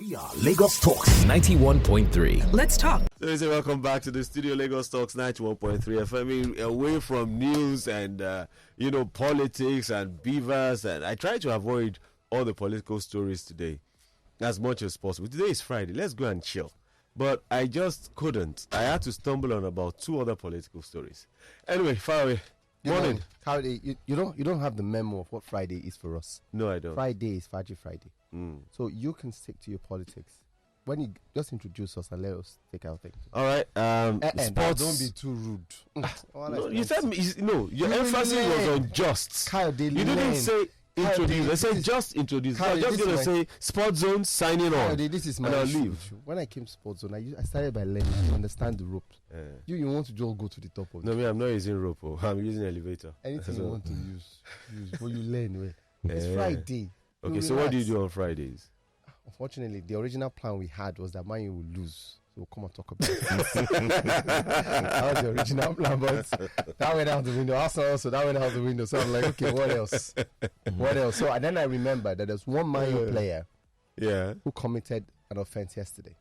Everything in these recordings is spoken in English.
We are Lagos Talks 91.3. Let's talk. So welcome back to the studio, Lagos Talks 91.3 FM. Away from news and politics and beavers, and I try to avoid all the political stories today as much as possible. Today is Friday. Let's go and chill. But I just couldn't. I had to stumble on about two other political stories. Anyway, far away. Morning. You don't have the memo of what Friday is for us. No, I don't. Friday is Friday. So you can stick to your politics. When you just introduce us and let us take our things. All right. Sports. Don't be too rude. No, you said your emphasis was on just. Kyle, you didn't say introduce. I said just introduce. I'm just going to say Sports Zone signing on. This is my issue. When I came to Sports Zone, I started by learning to understand the ropes. You want to just go to the top of it. No, I'm not using rope. I'm using elevator. Anything you want to use. But you learn. It's Friday. Okay, so what do you do on Fridays? Unfortunately, the original plan we had was that Man U would lose. So we'll come and talk about it. That was the original plan, but that went out the window. Also, that went out the window. So I'm like, okay, what else? What else? So and then I remembered that there's one Man U player who committed an offense yesterday.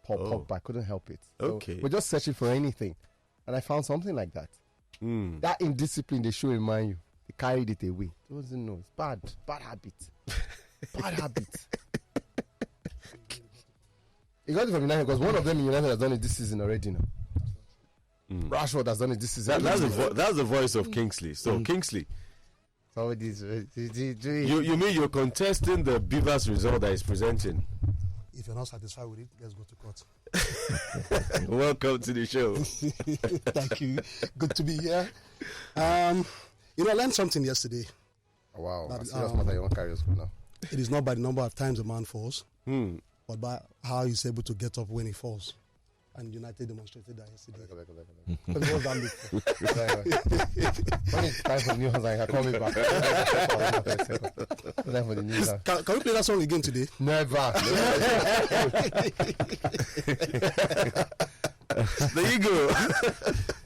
Paul Pogba, couldn't help it. So okay. We're just searching for anything. And I found something like that. That indiscipline they show in Man U, they carried it away. It doesn't know. It's bad. Bad habit. Bad habit. He got it from United because one of them in United has done it this season already now. Rashford has done it this season. That's the voice of Kingsley. So Kingsley, you mean you're contesting the Beavers result that is presenting? If you're not satisfied with it, let's go to court. Welcome to the show. Thank you. Good to be here. I learned something yesterday. Oh, wow. That, serious matter, you won't carry us now. It is not by the number of times a man falls, but by how he's able to get up when he falls. And United demonstrated that yesterday. But it was done before. When it's time for the news, I can call me back. Time for the news. Can we play that song again today? Never. There you go.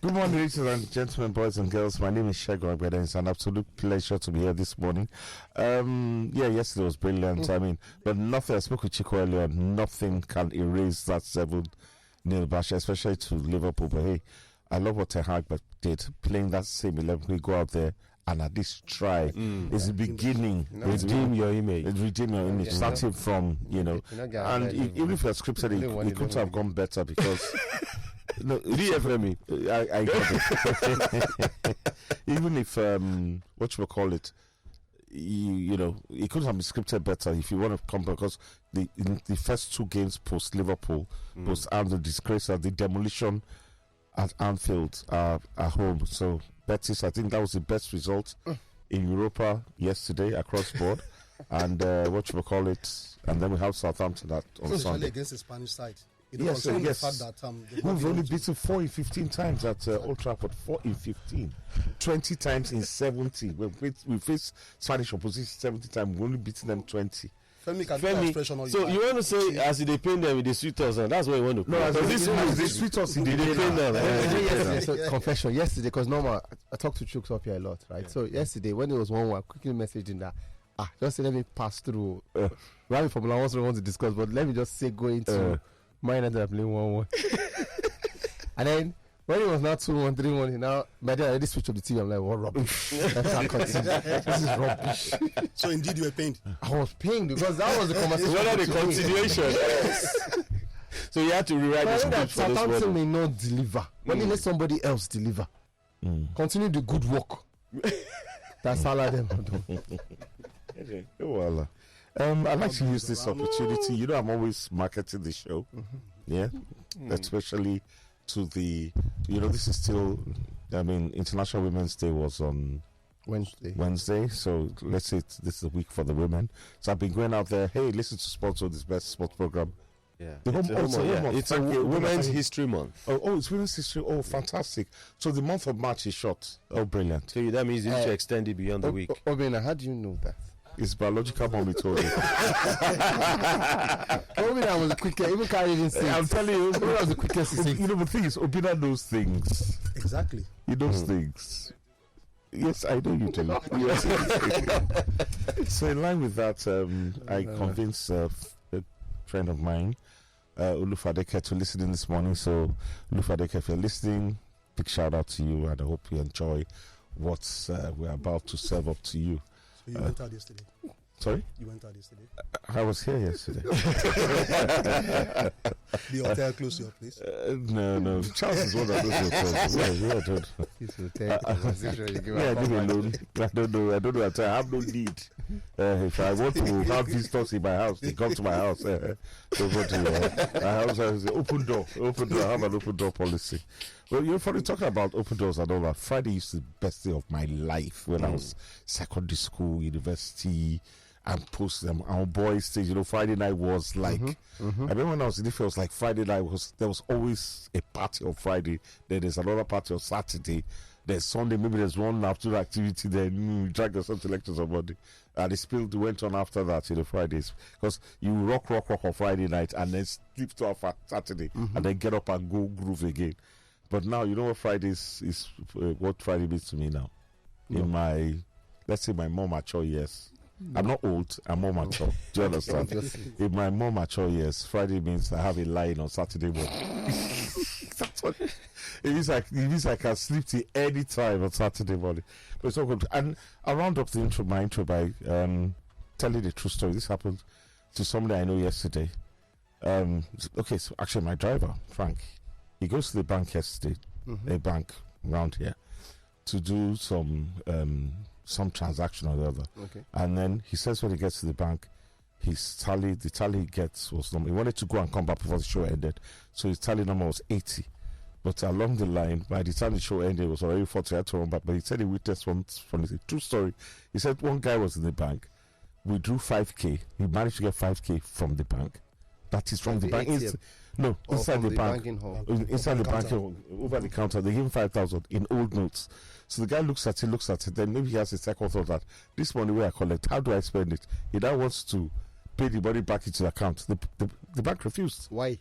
Good morning, ladies and gentlemen, boys and girls. My name is Shago Agbeda. It's an absolute pleasure to be here this morning. Yesterday was brilliant. But nothing, I spoke with Chico earlier, nothing can erase that 7-0 bash, especially to Liverpool. But hey, I love what Ten Hag did, playing that same 11. We go out there and at least try. It's the beginning. Redeem your image. Redeem your image. Starting from, and even if you're scripted, it could have gone better because... No, DFME, I got it. Even if, what you will call it, it could have been scripted better if you want to come, because the first two games post Liverpool was the disgrace of the demolition at Anfield at home. So Betis, I think that was the best result in Europa yesterday across board. And what you will call it, and then we have Southampton on Sunday against the Spanish side. Yes. We've only beaten 4 in 15 times at Old Trafford. 4 in 15. 20 times in 70. We faced Spanish opposition 70 times. We've only beaten them 20. Femi, so you want to say as they pain them with the sweet us, and that's what you want to play? No, they sweet us in the pain them. So confession, yesterday, because normal, I talk to Chooks up here a lot, right? So yesterday, when it was 1-1, I quickly messaged him that, just let me pass through. We have a Formula 1 we want to discuss, but let me just say go into... Mine ended up playing 1-1. And then when it was now 2-1, 3-1, now by then I already switched up the TV. I'm like, what rubbish? This is rubbish. So indeed you were pained. I was pained because that was the conversation. What are the continuation? Yes. So you had to rewrite the script for this one. Southampton may not deliver. Let somebody else deliver. Continue the good work. That's all I them do. Okay. Well, I'd like to use this opportunity. I'm always marketing the show, especially to the, this is still, International Women's Day was on Wednesday. So let's say this is a week for the women. So I've been going out there. Hey, listen to Sports Zone, this best sports program. Yeah, it's a Women's History Month. Oh, it's Women's History. Oh, fantastic! So the month of March is short. Oh, brilliant. So that means you need to extend it beyond the week. Obina, how do you know that? It's biological mommy told you. Obina was the quickest. Even carried in. I'm telling you, Obina was the quickest. The thing is, Obina knows things. Exactly. He knows things. Yes, I know you, Jelly. So in line with that, I convinced friend of mine, Ulufadeke, to listen in this morning. So, Ulufadeke, if you're listening, big shout out to you, and I hope you enjoy what we're about to serve up to you. So you went out yesterday? Sorry? You went out yesterday? I was here yesterday. The hotel close to your place? No. Charles is one of those hotels. Yeah, leave me alone. I don't know. I have no need. If I want to have visitors in my house, they come to my house. So I have open door. I have an open door policy. Well, you're funny talking about open doors and all that. Friday used to be the best day of my life when I was secondary school, university, and post them. Our boys stage, Friday night was like. I remember when I was in Ife, it was like Friday night there was always a party on Friday. Then there's another party on Saturday. There's Sunday, maybe there's one after activity. Then you drag yourself to lectures on Monday. And the spill went on after that, Fridays. Because you rock on Friday night and then sleep to Saturday and then get up and go groove again. But now, you know what Fridays is what Friday means to me now? No. In my, let's say, my more mature years. I'm not old, I'm more mature. Do you understand? In my more mature years, Friday means I have a line on Saturday morning. That's what it means I can sleep till any time on Saturday morning. But it's all good. And I'll round up my intro by telling the true story. This happened to somebody I know yesterday. Okay, so actually my driver, Frank, he goes to the bank yesterday, a bank around here, to do some transaction or the other. Okay. And then he says when he gets to the bank, the tally he gets was number. He wanted to go and come back before the show ended, so his tally number was 80. But along the line, by the time the show ended, it was already 40. I had to run back. But he said he witnessed one from the true story. He said one guy was in the bank. We drew 5K. He managed to get 5K from the bank. That is from the bank. Inside the bank. Inside the bank, over the counter. They give him 5,000 in old notes. So the guy looks at it. Then maybe he has a second thought that this money where I collect, how do I spend it? He now wants to pay the money back into the account. The bank refused. Why?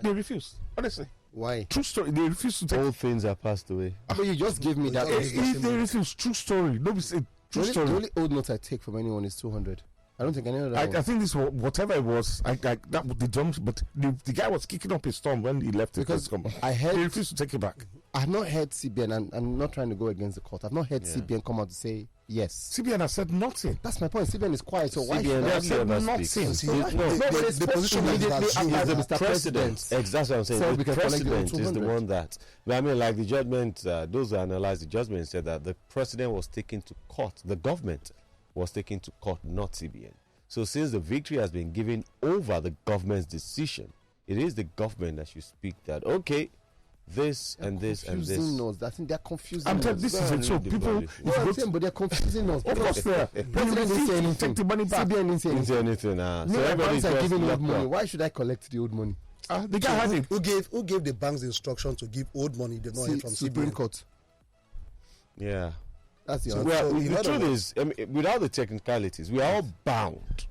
They refused. Honestly. Why? True story. They refused to take. All things are passed away. But you just gave me that. They refused. True story. Nobody said true story. The only old note I take from anyone is 200. I don't think any of that. I think this whatever it was. The guy was kicking up his storm when he left because the I heard he refused to take it back. I've not heard CBN, and I'm not trying to go against the court. I've not heard CBN come out to say yes. CBN has said nothing. That's my point. CBN is quiet, so why should they have said nothing? The position immediately after Mr. President. Exactly what I'm saying. The president is the one that. I mean, like the judgment, those who analyzed the judgment said that the president was taken to court. The government was taken to court, not CBN. So since the victory has been given over the government's decision, it is the government that should speak that, okay, this and this and this. I think they're confusing I'm telling this is it. So people, but they're confusing us. Of course, they are. President didn't say anything. Take the money back. CBN didn't say anything. So everybody's giving old money. Why should I collect the old money? The guy had it. Who gave the banks the instruction to give old money? They not hear from Supreme CBN. Court. Yeah. That's the answer. Well, the truth is, I mean, without the technicalities, we are all bound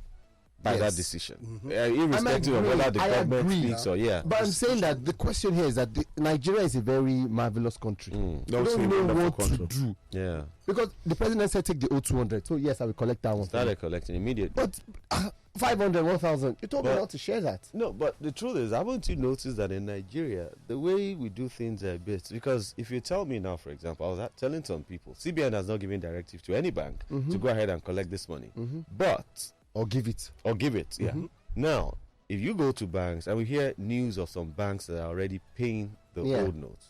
by that decision, irrespective of whether the government speaks or But I'm saying that the question here is that Nigeria is a very marvelous country. We don't know what to do. Yeah. Because the president said take the old 200. So yes, I will collect that one. Started collecting immediately. But 500, 1,000. You told me not to share that. No, but the truth is, haven't you noticed that in Nigeria, the way we do things are a bit, because if you tell me now, for example, I was telling some people, CBN has not given directive to any bank to go ahead and collect this money, but or give it, yeah. Now, if you go to banks and we hear news of some banks that are already paying the old notes,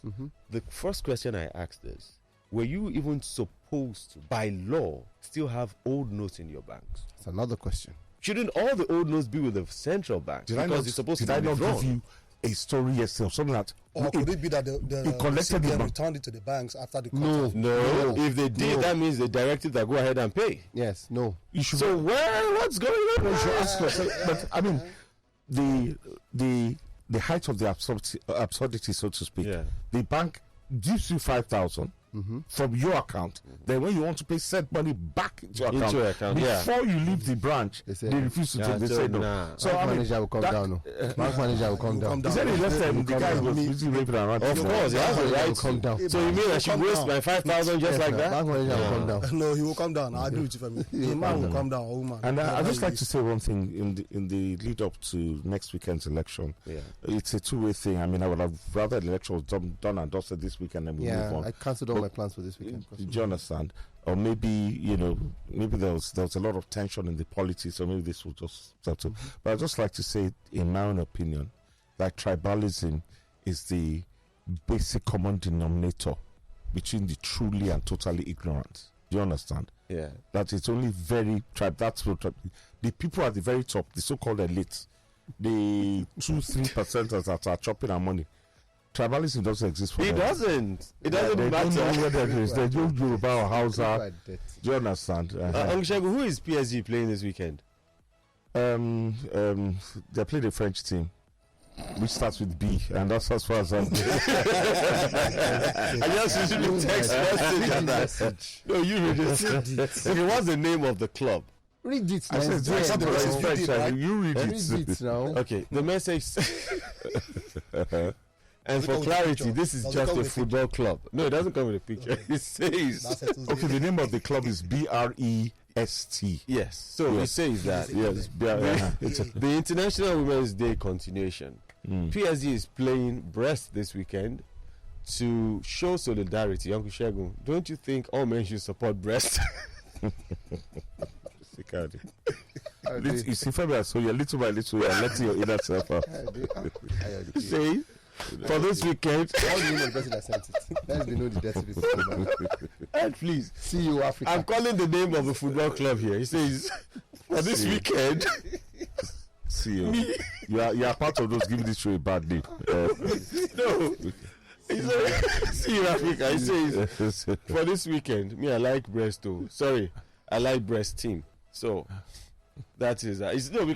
the first question I asked is, were you even supposed to, by law, still have old notes in your banks? That's another question. Shouldn't all the old notes be with the central bank? Did I not give you a story yesterday or something like that? Or could it be that the collected CBN returned it to the banks after the No. If they did, that means they directed that go ahead and pay. Yes, no. So what's going on? You should ask yourself. But I mean, the height of the absurdity, so to speak. Yeah. The bank gives you 5,000. from your account. Then when you want to pay, send money back into your account. Yeah. Before you leave the branch, they refuse to take. They say no. So Bank manager will come down. Bank manager will come down. He said he left them. The guy was busy raping around. Of course, he has the right to come down. So you mean I should waste my 5,000 just like that? Bank manager will come down. No, he will come down. I agree with you, Femi. The man will come down, or woman. And I just like to say one thing in the lead up to next weekend's election. Yeah. It's a two-way thing. I mean, I would have rather the election was done and dusted this weekend and we move on. I cancelled all my plans for this weekend. Do you understand? Or maybe maybe there was a lot of tension in the politics, or maybe this will just settle. But I just like to say, in my own opinion, that tribalism is the basic common denominator between the truly and totally ignorant. Do you understand? Yeah. That it's only very that's what the people at the very top, the so-called elite, the 2-3% that are chopping our money. Tribalism doesn't exist for them. It doesn't matter. They don't know whether it is. They don't know about Hausa. Do you understand? Uncle Shegu, who is PSG playing this weekend? They play the French team, which starts with B, and that's as far as I'm. I just usually text message. No, you read it. Okay, what's the name of the club? Read it. I said it's French. You read Read it now. Okay, the message. And for clarity, this is just a football club. No, it doesn't come with a picture. It says. Okay, the name of the club is BREST. Yes. So it says that. Yes, the International Women's Day continuation. PSG is playing Brest this weekend to show solidarity. Uncle Shegun, don't you think all men should support Brest? You see, Fabio, so you're little by little, you're letting your inner self out. Say, for this weekend. How do you know the person that sent it? Let me know the death. And please, see you, Africa. I'm calling the name of the football club here. He says, for this weekend. See you. You are part of those giving this show a bad name. No. He said, see you, Africa. He says, for this weekend, me, I like Brest too. Sorry, I like Brest team. So, that is it's normal.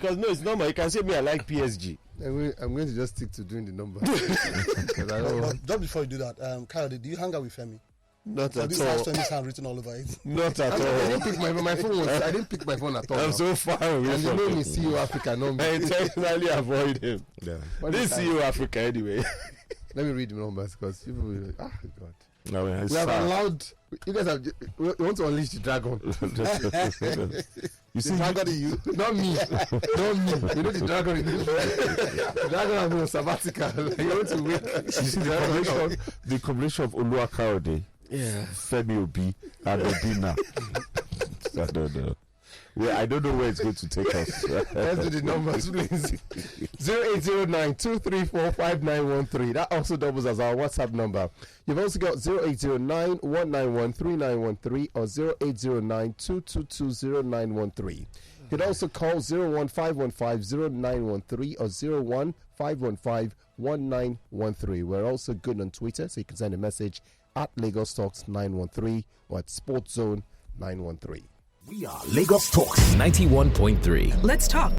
You can say me, I like PSG. I'm going to just stick to doing the number. Just before you do that, Kayode, do you hang out with Femi? Not at this all. has Femi's hand written all over it. Not at all. I didn't pick my phone. I didn't pick my phone at all. I'm so far away and from the name is CEO Africa. No, I intentionally avoid him. Yeah. This CEO Africa anyway. Let me read the numbers because people will. God. No, we have allowed. You guys have. We want to unleash the dragon. You see, dragon in you, not me. Not me. You know the dragon in you. The dragon has been on sabbatical. You want to wake. You see the combination of Oluwakayode, Femi Obi, and Obina. I don't know. Well, I don't know where it's going to take us. Let's do the numbers, please. 0809-234-5913. That also doubles as our WhatsApp number. You've also got 0809-191-3913 or 0809-222-0913. You can also call 01515-0913 or 01515-1913. We're also good on Twitter, so you can send a message at Lagos Talks 913 or at Sports Zone 913. We are Lagos Talks 91.3. Let's talk.